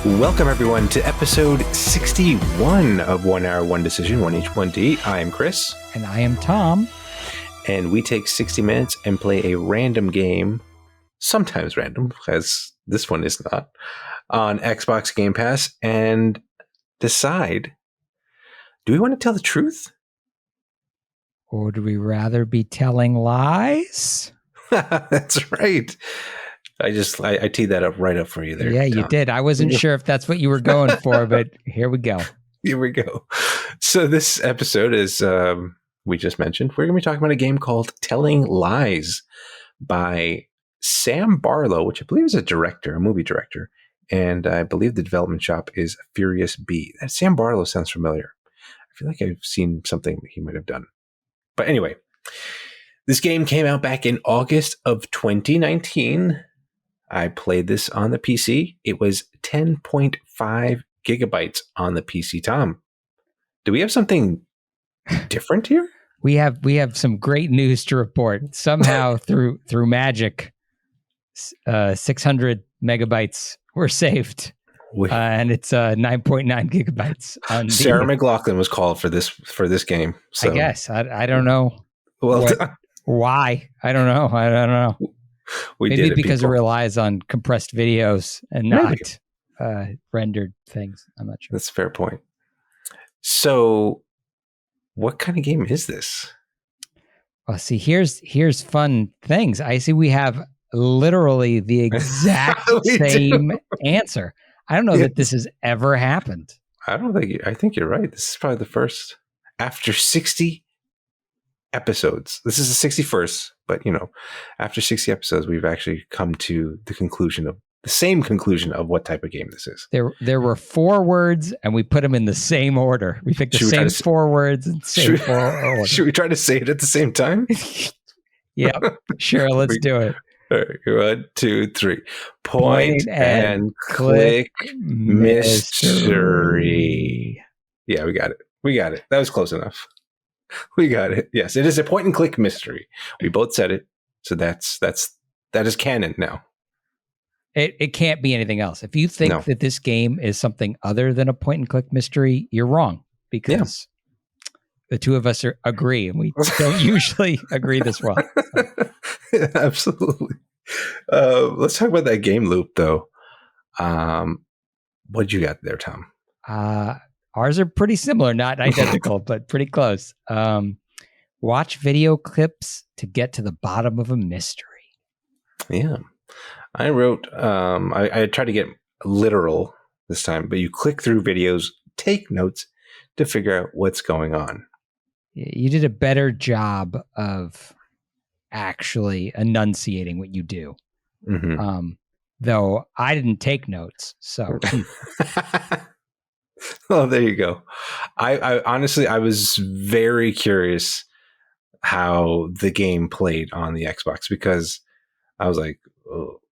Welcome, everyone, to episode 61 of 1 Hour, 1 Decision, 1H1D. I am Chris. And I am Tom. And we take 60 minutes and play a random game, sometimes random, as this one is not, on Xbox Game Pass, and decide, do we want to tell the truth? Or would we rather be telling lies? That's right. I teed that up right up for you there. Yeah, Tom. you did. I wasn't sure if that's what you were going for, but here we go. Here we go. So this episode is, we just mentioned, we're going to be talking about a game called Telling Lies by Sam Barlow, which I believe is a movie director. And I believe the development shop is Furious Bee. That Sam Barlow sounds familiar. I feel like I've seen something he might have done. But anyway, this game came out back in August of 2019. I played this on the PC. It was 10.5 gigabytes on the PC. Tom, do we have something different here? We have some great news to report. Somehow through magic, 600 megabytes were saved, and it's 9.9 gigabytes. On Sarah McLachlan was called for this game. So. I guess I don't know. Well, why? I don't know. Maybe because it relies on compressed videos and not rendered things. I'm not sure. That's a fair point. So, what kind of game is this? Well, see, here's fun things. I see we have literally the exact same answer. I don't know that this has ever happened. I think you're right. This is probably the first after 60 episodes. This is the 61st, but after 60 episodes, we've actually come to the same conclusion of what type of game this is. There were 4 words, and we put them in the same order. We picked the same 4 words and same 4 orders. Should we try to say it at the same time? Yeah, sure. Let's do it. All right, 1, 2, 3. Point and click mystery. Yeah, we got it. That was close enough. We got it. Yes, it is a point and click mystery. We both said it, so that is canon now. It can't be anything else. If you think that this game is something other than a point and click mystery, you're wrong, because the two of us agree, and we don't usually agree this well. So. Yeah, absolutely. Let's talk about that game loop, though. What'd you got there, Tom? Ours are pretty similar, not identical, but pretty close. Watch video clips to get to the bottom of a mystery. Yeah. I wrote, I tried to get literal this time, but you click through videos, take notes to figure out what's going on. You did a better job of actually enunciating what you do. Mm-hmm. Though I didn't take notes, so... Oh, there you go. I honestly, I was very curious how the game played on the Xbox, because I was like,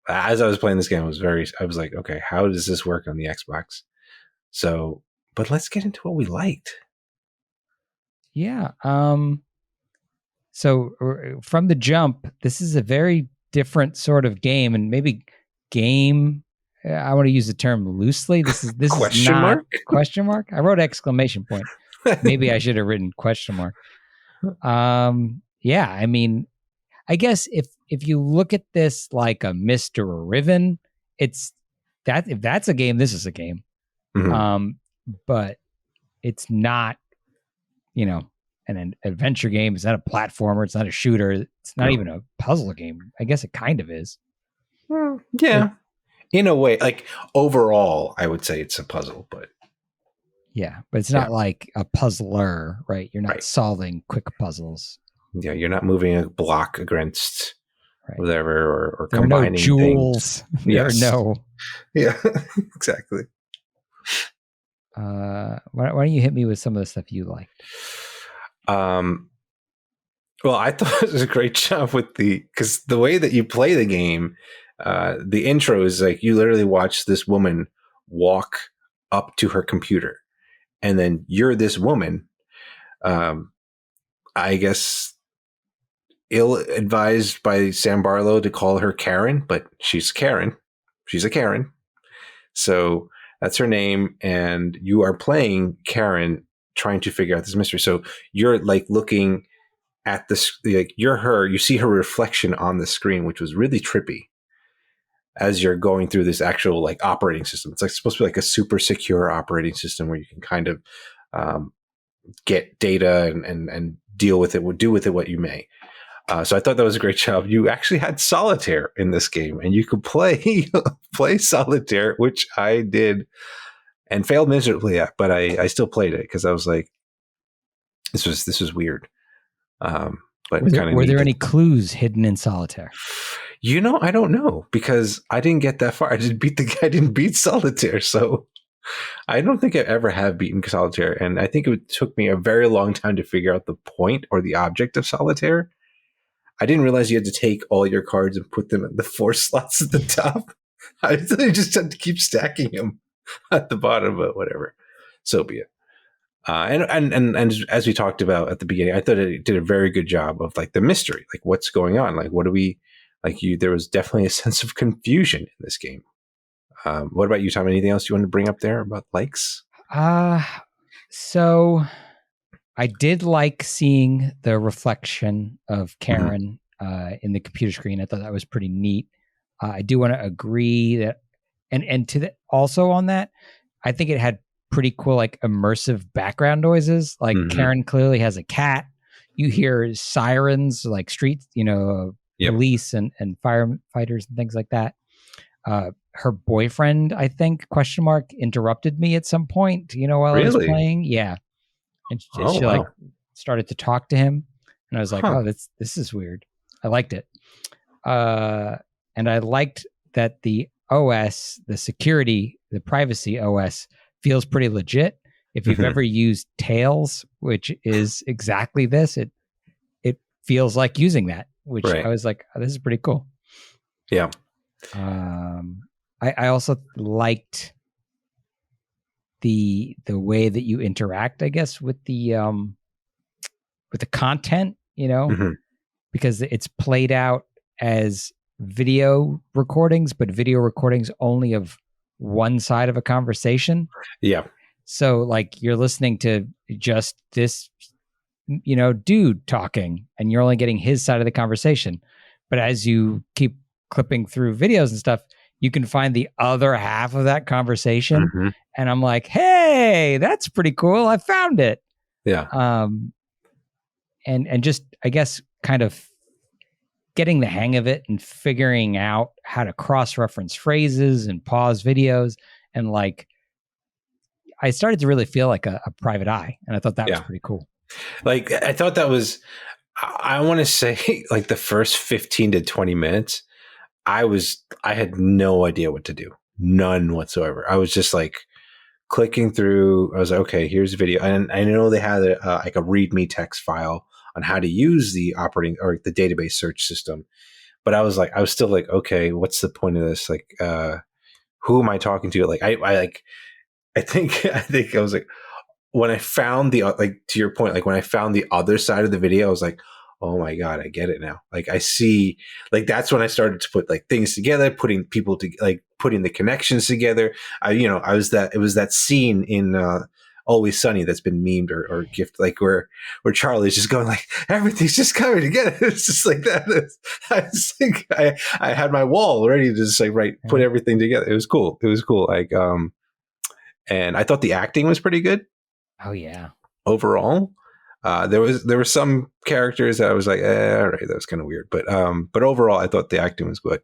as I was playing this game, I was like, okay, how does this work on the Xbox? So, but let's get into what we liked. Yeah. So from the jump, this is a very different sort of game, and maybe game. I want to use the term loosely. This is question not mark? Question mark. I wrote exclamation point. Maybe I should have written question mark. Yeah, I mean, I guess if you look at this like a Mr. Riven, it's that if that's a game, this is a game. Mm-hmm. But it's not, an adventure game. It's not a platformer. It's not a shooter. It's not even a puzzle game. I guess it kind of is. Well, yeah. In a way, like overall, I would say it's a puzzle, but it's not like a puzzler, right? You're not solving quick puzzles. Yeah, you're not moving a block against whatever or there combining are no jewels. Things. Yes. There are no. Yeah, exactly. Why don't you hit me with some of the stuff you liked? Well, I thought it was a great job because the way that you play the game. The intro is like you literally watch this woman walk up to her computer, and then you're this woman, I guess, ill-advised by Sam Barlow to call her Karen, but she's Karen. She's a Karen. So That's her name, and you are playing Karen, trying to figure out this mystery. So you're like looking at this, like you're her. You see her reflection on the screen, which was really trippy as you're going through this actual like operating system. It's like supposed to be like a super secure operating system where you can kind of get data and deal with it, do with it what you may. So I thought that was a great job. You actually had solitaire in this game, and you could play play solitaire, which I did and failed miserably at, but I still played it because I was like, this was weird, but kind of were neat. there any clues hidden in solitaire? I don't know because I didn't get that far. I didn't beat solitaire, so I don't think I ever have beaten solitaire, and I think it took me a very long time to figure out the point or the object of solitaire. I didn't realize you had to take all your cards and put them in the 4 slots at the top. I just had to keep stacking them at the bottom, but whatever. So be it. And as we talked about at the beginning, I thought it did a very good job of like the mystery, like what's going on, like what do we like you. There was definitely a sense of confusion in this game. What about you, Tom? Anything else you want to bring up there about likes? So I did like seeing the reflection of Karen in the computer screen. I thought that was pretty neat. I do want to agree that, and to the, also on that, I think it had pretty cool like immersive background noises. Like Karen clearly has a cat. You hear sirens, like street, police and firefighters and things like that. Her boyfriend, I think, interrupted me at some point, while I was playing. Yeah. And she like started to talk to him. And I was like, oh, this is weird. I liked it. And I liked that the OS, the security, the privacy OS feels pretty legit. If you've ever used Tails, which is exactly this, it feels like using that, which I was like, oh, this is pretty cool. Yeah. I also liked the way that you interact, I guess, with the content, because it's played out as video recordings, but video recordings only of one side of a conversation. Yeah. So like you're listening to just this, dude talking, and you're only getting his side of the conversation. But as you keep clipping through videos and stuff, you can find the other half of that conversation. And I'm like, hey, that's pretty cool. I found it. Yeah. And just, I guess, kind of getting the hang of it and figuring out how to cross-reference phrases and pause videos. And like, I started to really feel like a private eye. And I thought that was pretty cool. Like, I thought that was, I want to say like the first 15 to 20 minutes, I had no idea what to do. None whatsoever. I was just like clicking through. I was like, okay, here's a video. And I know they had like a README text file on how to use the operating or the database search system. But I was still like, okay, what's the point of this? Like, who am I talking to? Like, I think I was like, when I found like, to your point, like when I found the other side of the video, I was like, oh my God, I get it now. Like I see, like, that's when I started to put like things together, putting the connections together. It was that scene in, Always Sunny that's been memed or gift, like where Charlie's just going like, everything's just coming together. It's just like that. I just think I had my wall ready to just like, put everything together. It was cool. Like, and I thought the acting was pretty good. Oh yeah. Overall, there were some characters that I was like, all right, that was kind of weird. But overall, I thought the acting was good.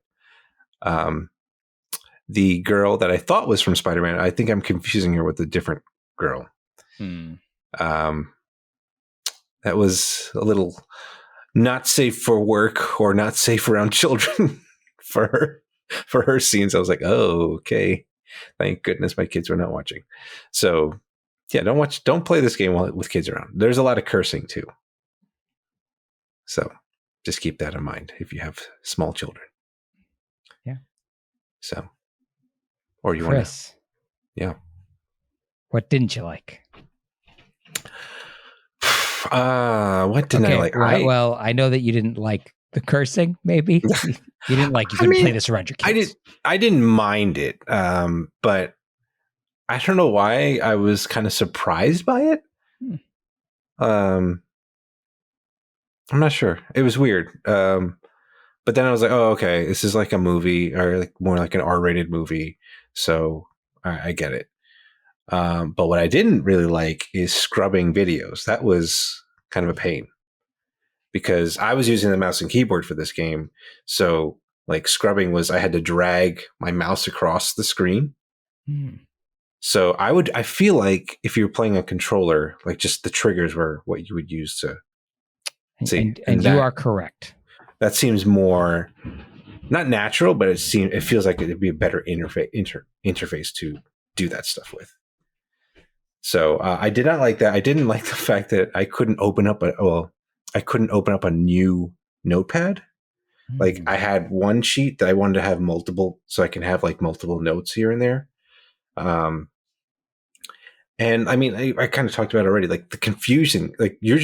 The girl that I thought was from Spider-Man, I think I'm confusing her with a different girl. That was a little not safe for work or not safe around children for her scenes. I was like, oh, okay. Thank goodness my kids were not watching. So yeah, don't play this game with kids around. There's a lot of cursing too. So just keep that in mind if you have small children. Yeah. So, or you want to, yeah. What didn't you like? What didn't I like? Well, I know that you didn't like the cursing, maybe. You didn't like, you couldn't play this around your kids. I didn't mind it. But I don't know why I was kind of surprised by it. I'm not sure. It was weird. But then I was like, oh, okay, this is like a movie, or like more like an R-rated movie, so I get it. But what I didn't really like is scrubbing videos. That was kind of a pain because I was using the mouse and keyboard for this game. So like scrubbing was I had to drag my mouse across the screen. So I feel like if you're playing a controller, like just the triggers were what you would use to see. And you are correct. That seems more not natural, but it feels like it'd be a better interface to do that stuff with. So I did not like that. I didn't like the fact that I couldn't open up a new notepad. Like I had one sheet that I wanted to have multiple, so I can have like multiple notes here and there. And I mean, I kind of talked about it already, like the confusion, like you're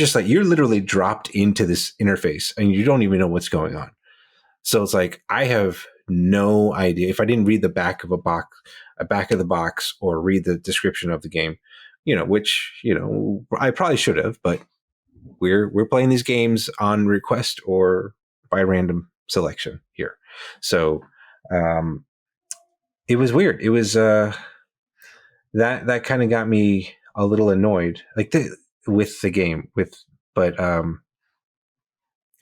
literally dropped into this interface and you don't even know what's going on. So it's like, I have no idea if I didn't read the back of the box or read the description of the game, which, I probably should have, but we're playing these games on request or by random selection here. So, it was weird. It was, that kind of got me a little annoyed, like with the game, and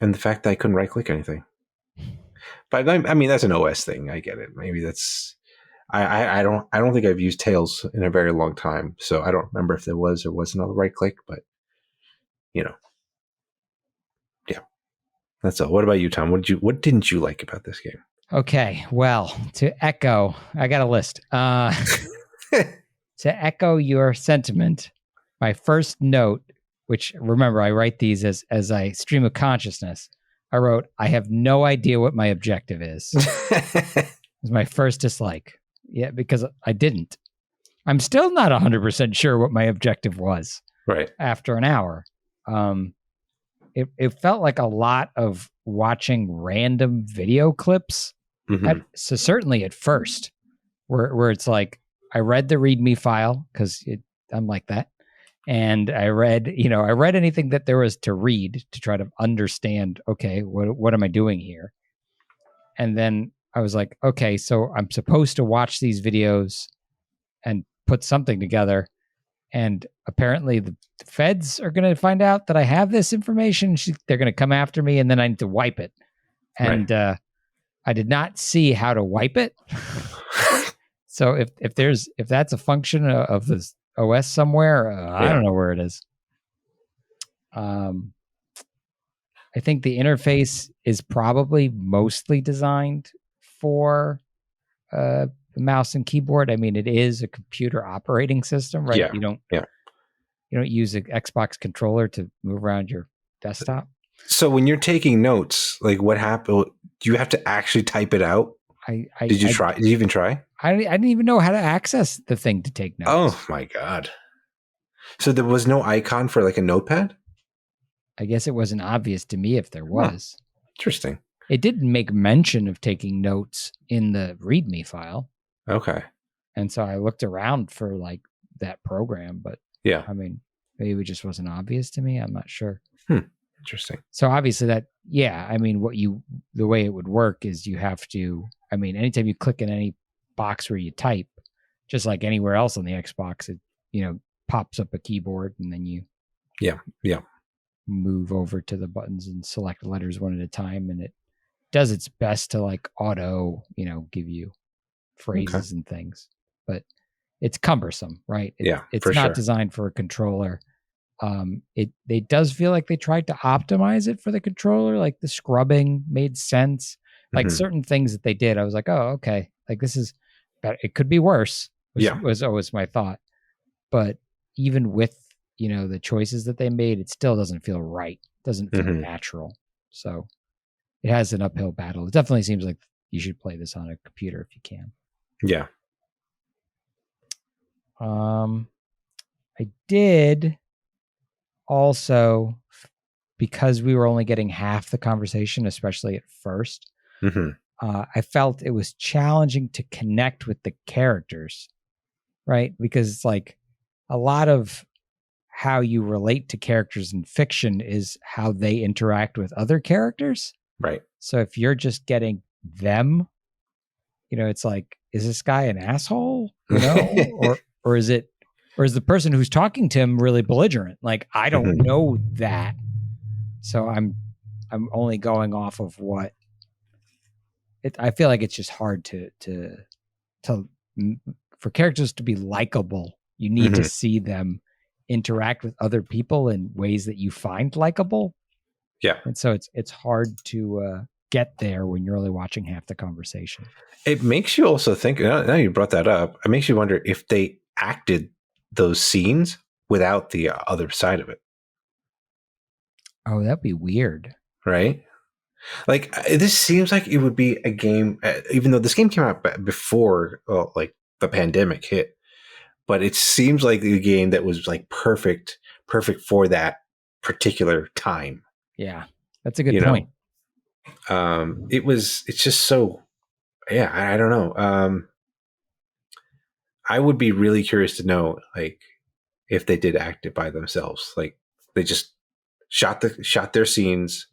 the fact that I couldn't right click anything. But I mean, that's an OS thing. I get it. Maybe that's. I don't think I've used Tails in a very long time, so I don't remember if there was or wasn't a right click. But yeah, that's all. What about you, Tom? What didn't you like about this game? Okay, well, to echo, I got a list. To echo your sentiment, my first note, which remember I write these as I stream of consciousness. I wrote, I have no idea what my objective is. It was my first dislike. Yeah, because I didn't. I'm still not 100% sure what my objective was. Right. After an hour. It felt like a lot of watching random video clips. So certainly at first, where it's like, I read the README file because I'm like that. And I read anything that there was to read to try to understand, okay, what am I doing here? And then I was like, okay, so I'm supposed to watch these videos and put something together. And apparently the feds are going to find out that I have this information. They're going to come after me and then I need to wipe it. And I did not see how to wipe it. So if that's a function of this OS somewhere, I don't know where it is. I think the interface is probably mostly designed for mouse and keyboard. I mean, it is a computer operating system, right? Yeah. You don't use an Xbox controller to move around your desktop. So when you're taking notes, like what happened? Do you have to actually type it out? Did you try? Did you even try? I didn't even know how to access the thing to take notes. Oh my God. So there was no icon for like a notepad? I guess it wasn't obvious to me if there was. Interesting. It didn't make mention of taking notes in the README file. Okay. And so I looked around for like that program, but yeah, I mean, maybe it just wasn't obvious to me. I'm not sure. Interesting. So obviously I mean, the way it would work is you have to, I mean, anytime you click in any box where you type, just like anywhere else on the Xbox, it, pops up a keyboard and then you move over to the buttons and select letters one at a time. And it does its best to like auto, give you phrases and things, but it's cumbersome, right? It's not designed for a controller. It does feel like they tried to optimize it for the controller. Like the scrubbing made sense. Like certain things that they did, I was like, oh, okay. Like this is better. It could be worse. Was always my thought. But even with, the choices that they made, it still doesn't feel right. Doesn't feel natural. So it has an uphill battle. It definitely seems like you should play this on a computer if you can. Yeah. I did also, because we were only getting half the conversation, especially at first, I felt it was challenging to connect with the characters right? Because it's like a lot of how you relate to characters in fiction is how they interact with other characters. Right. So if you're just getting them, it's like, is this guy an asshole? Or is the person who's talking to him really belligerent? Like, I don't know that. So I'm only going off of what I feel like it's just hard to for characters to be likable. You need to see them interact with other people in ways that you find likable. Yeah. And so it's hard to get there when you're only watching half the conversation. It makes you also think, now you brought that up, it makes you wonder if they acted those scenes without the other side of it. Oh, that'd be weird. Right? Like, this seems like it would be a game, even though this game came out before, like, the pandemic hit. But it seems like a game that was like perfect for that particular time. Yeah, that's a good point. It's just so, yeah, I don't know. I would be really curious to know, like, if they did act it by themselves. Like, they just shot their scenes,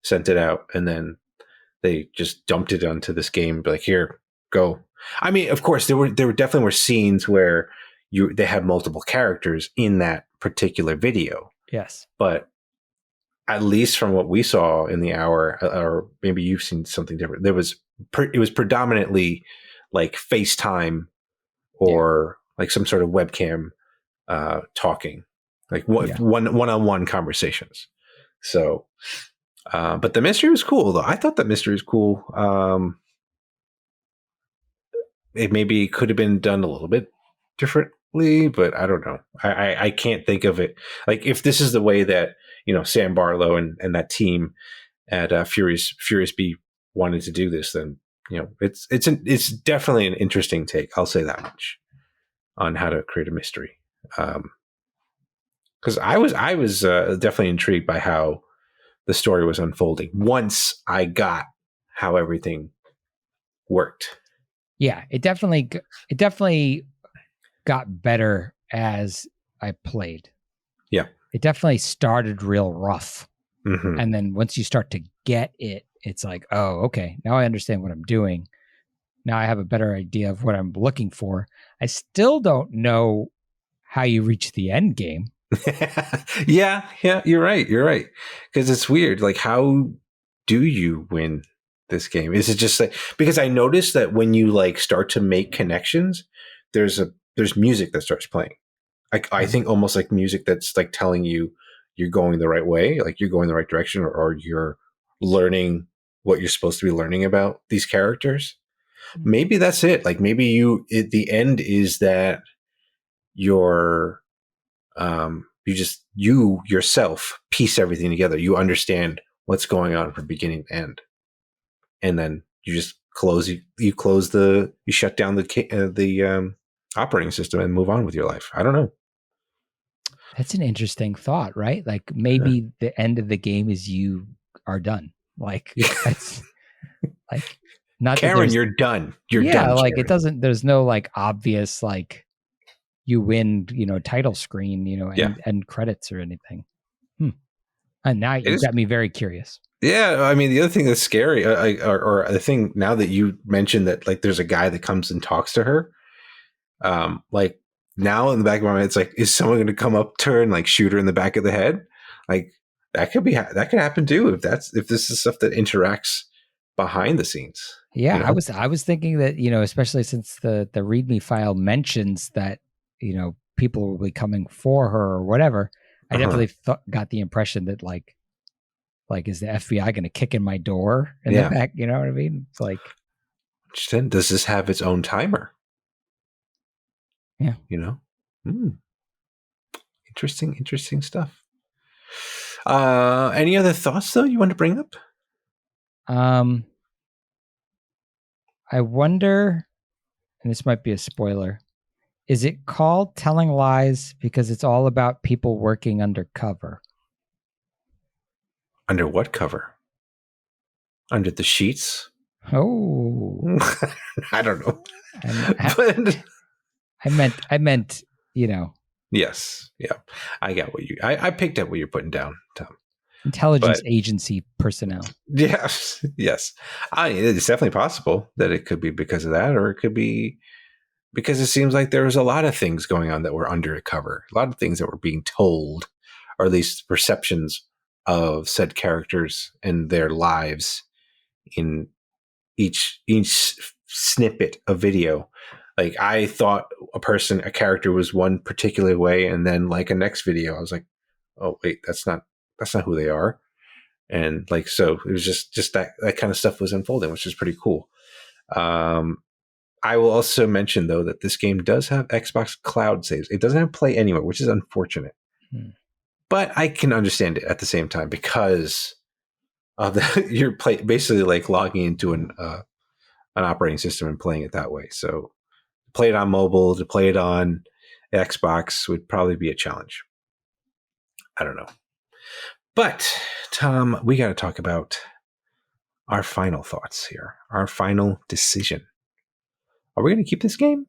sent it out, and then they just dumped it onto this game. Like, here, go. I mean, of course, there definitely were scenes where they had multiple characters in that particular video. Yes, but at least from what we saw in the hour, or maybe you've seen something different, it was predominantly like FaceTime or like some sort of webcam talking, like one-on-one conversations. So, but the mystery was cool, though. I thought that mystery was cool. It maybe could have been done a little bit differently, but I don't know. I can't think of it. Like, if this is the way that, Sam Barlow and that team at Furious Bee wanted to do this, then, it's definitely an interesting take. I'll say that much on how to create a mystery. Because I was definitely intrigued by how the story was unfolding once I got how everything worked. Yeah, it definitely got better as I played. Yeah, it definitely started real rough, and then once you start to get it, it's like, oh, okay, now I understand what I'm doing. Now I have a better idea of what I'm looking for. I still don't know how you reach the end game. yeah, you're right. Because it's weird. Like, how do you win this game? Is it just like, because I noticed that when you like start to make connections, there's music that starts playing. I think almost like music that's like telling you you're going the right way, like you're going the right direction, or you're learning what you're supposed to be learning about these characters. Maybe that's it. Like, maybe the end is that you're you yourself piece everything together. You understand what's going on from beginning to end, and then you just you shut down the operating system and move on with your life. I don't know. That's an interesting thought, right? Like, maybe the end of the game is you are done. Like, that's like, not Karen, you're done. You're done. Like, Karen. there's no like obvious like you win, title screen, and credits or anything. And now you've got me very curious. Yeah, I mean, the other thing that's scary, or the thing now that you mentioned that, like, there's a guy that comes and talks to her, like, now in the back of my mind, it's like, is someone going to come up to her and like shoot her in the back of the head? Like, that could happen too if this is stuff that interacts behind the scenes. Yeah, I was thinking that, especially since the README file mentions that, people will be coming for her or whatever. I definitely got the impression that like, is the FBI going to kick in my door in the back? You know what I mean? It's like, does this have its own timer? Yeah. Interesting stuff. Any other thoughts though you want to bring up? I wonder, and this might be a spoiler, is it called Telling Lies because it's all about people working undercover? Under what cover? Under the sheets? Oh. I don't know. I meant, you know, Yes. Yeah. I got what I picked up what you're putting down, Tom. intelligence But agency personnel. yes, yes. It's definitely possible that it could be because of that, or it could be because it seems like there was a lot of things going on that were undercover, a lot of things that were being told, or at least perceptions of said characters and their lives in each snippet of video. Like I thought a character was one particular way, and then like a next video, I was like, oh wait, that's not who they are. And like so it was just that kind of stuff was unfolding, which is pretty cool. I will also mention though that this game does have Xbox Cloud saves. It doesn't have Play Anywhere, which is unfortunate. But I can understand it at the same time because you're basically like logging into an operating system and playing it that way. So to play it on mobile, to play it on Xbox would probably be a challenge. I don't know. But Tom, we got to talk about our final thoughts here, our final decision. Are we going to keep this game?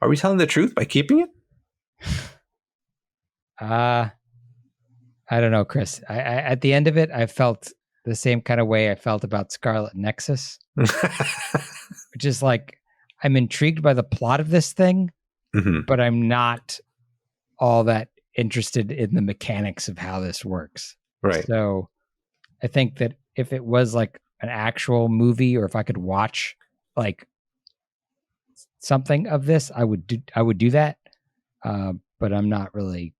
Are we telling the truth by keeping it? I don't know, Chris. I at the end of it, I felt the same kind of way I felt about Scarlet Nexus, which is like I'm intrigued by the plot of this thing, but I'm not all that interested in the mechanics of how this works. Right. So I think that if it was like an actual movie, or if I could watch like something of this, I would do that. But I'm not really.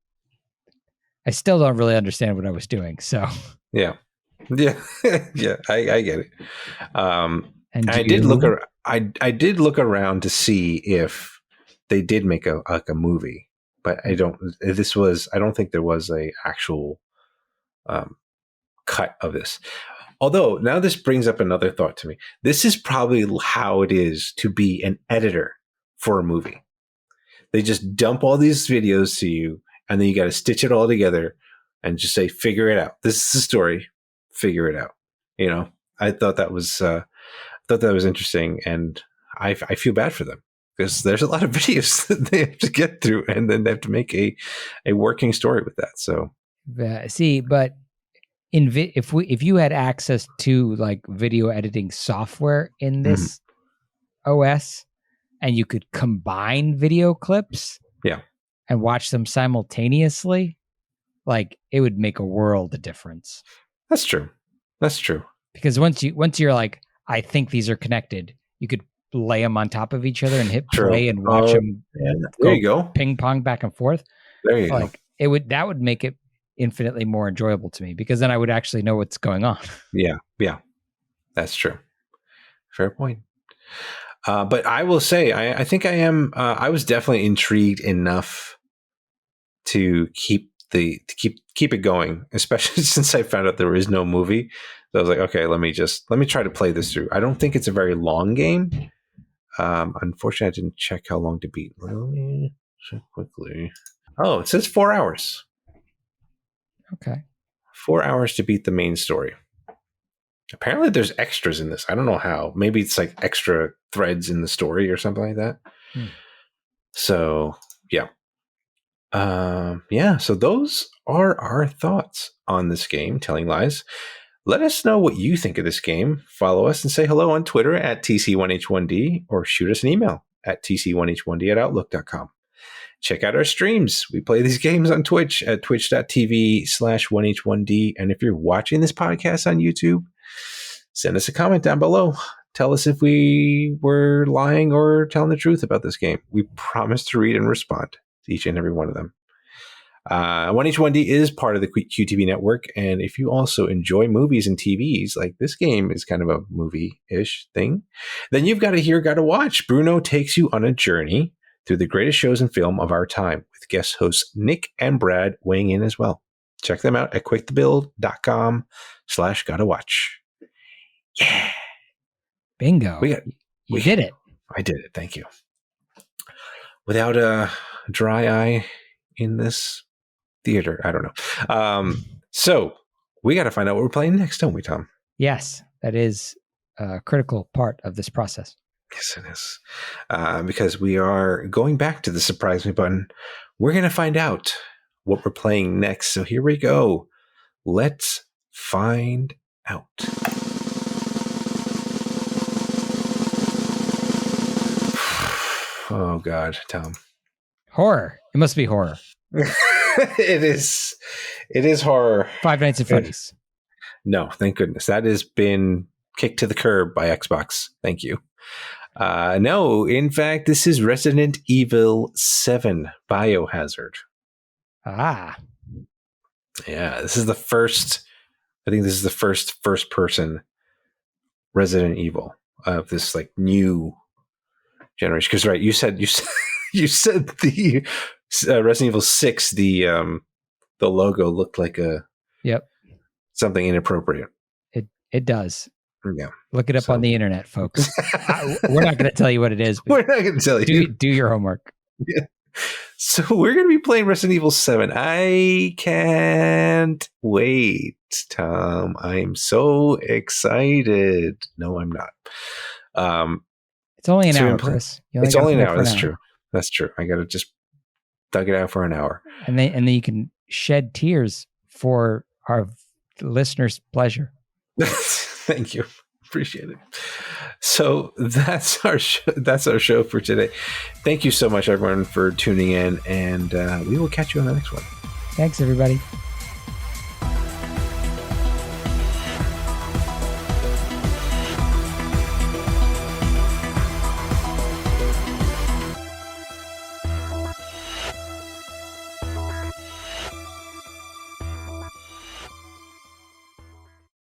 I still don't really understand what I was doing. So yeah, yeah. I get it. and I did look. I did look around to see if they did make a movie, but I don't. I don't think there was a actual cut of this. Although now this brings up another thought to me. This is probably how it is to be an editor for a movie. They just dump all these videos to you, and then you got to stitch it all together and just say, figure it out. This is the story. Figure it out. You know, I thought that was interesting, and I feel bad for them because there's a lot of videos that they have to get through, and then they have to make a working story with that. So see, but if you had access to like video editing software in this OS, and you could combine video clips, and watch them simultaneously, like it would make a world of difference. That's true. Because once you're like, I think these are connected, you could lay them on top of each other and hit play and watch them there you go, ping pong back and forth. There you go. That would make it infinitely more enjoyable to me, because then I would actually know what's going on. Yeah, that's true. Fair point. But I will say, I think I am. I was definitely intrigued enough to keep it going, especially since I found out there is no movie. So I was like, okay, let me try to play this through. I don't think it's a very long game. Unfortunately, I didn't check how long to beat. Let me check quickly. Oh, it says 4 hours. Okay. 4 hours to beat the main story. Apparently there's extras in this. I don't know how. Maybe it's like extra threads in the story or something like that. So, yeah. So those are our thoughts on this game, Telling Lies. Let us know what you think of this game. Follow us and say hello on Twitter at TC1H1D, or shoot us an email at TC1H1D@outlook.com. Check out our streams. We play these games on Twitch at twitch.tv/1H1D. And if you're watching this podcast on YouTube, send us a comment down below. Tell us if we were lying or telling the truth about this game. We promise to read and respond to each and every one of them. 1H1D is part of the QTV network. And if you also enjoy movies and TVs, like this game is kind of a movie-ish thing, then you've got to watch. Bruno takes you on a journey through the greatest shows in film of our time, with guest hosts Nick and Brad weighing in as well. Check them out at quickthebuild.com/gottawatch. Yeah. Bingo. You did it. I did it. Thank you. Without a dry eye in this theater. I don't know. So we got to find out what we're playing next, don't we, Tom? Yes, that is a critical part of this process. Yes, it is. Because we are going back to the surprise me button. We're going to find out what we're playing next. So here we go. Let's find out. Oh, God, Tom. Horror. It must be horror. It is. It is horror. Five Nights at Freddy's. No, thank goodness. That has been kicked to the curb by Xbox. Thank you. No, in fact, this is Resident Evil 7 Biohazard. Ah. Yeah, this is the first. I think this is the first person Resident Evil of this like new generation. Because right, you said the Resident Evil 6 the logo looked like something inappropriate. It does. Yeah, look it up on the internet, folks. We're not going to tell you what it is. We're not going to tell you. Do your homework. Yeah. So we're going to be playing Resident Evil 7. I can't wait, Tom. I'm so excited. No, I'm not. It's only an hour, Chris. It's only an hour. That's true. That's true. I got to just thug it out for an hour. And then you can shed tears for our listeners' pleasure. Thank you. Appreciate it. So that's our show for today. Thank you so much, everyone, for tuning in, and we will catch you on the next one. Thanks, everybody.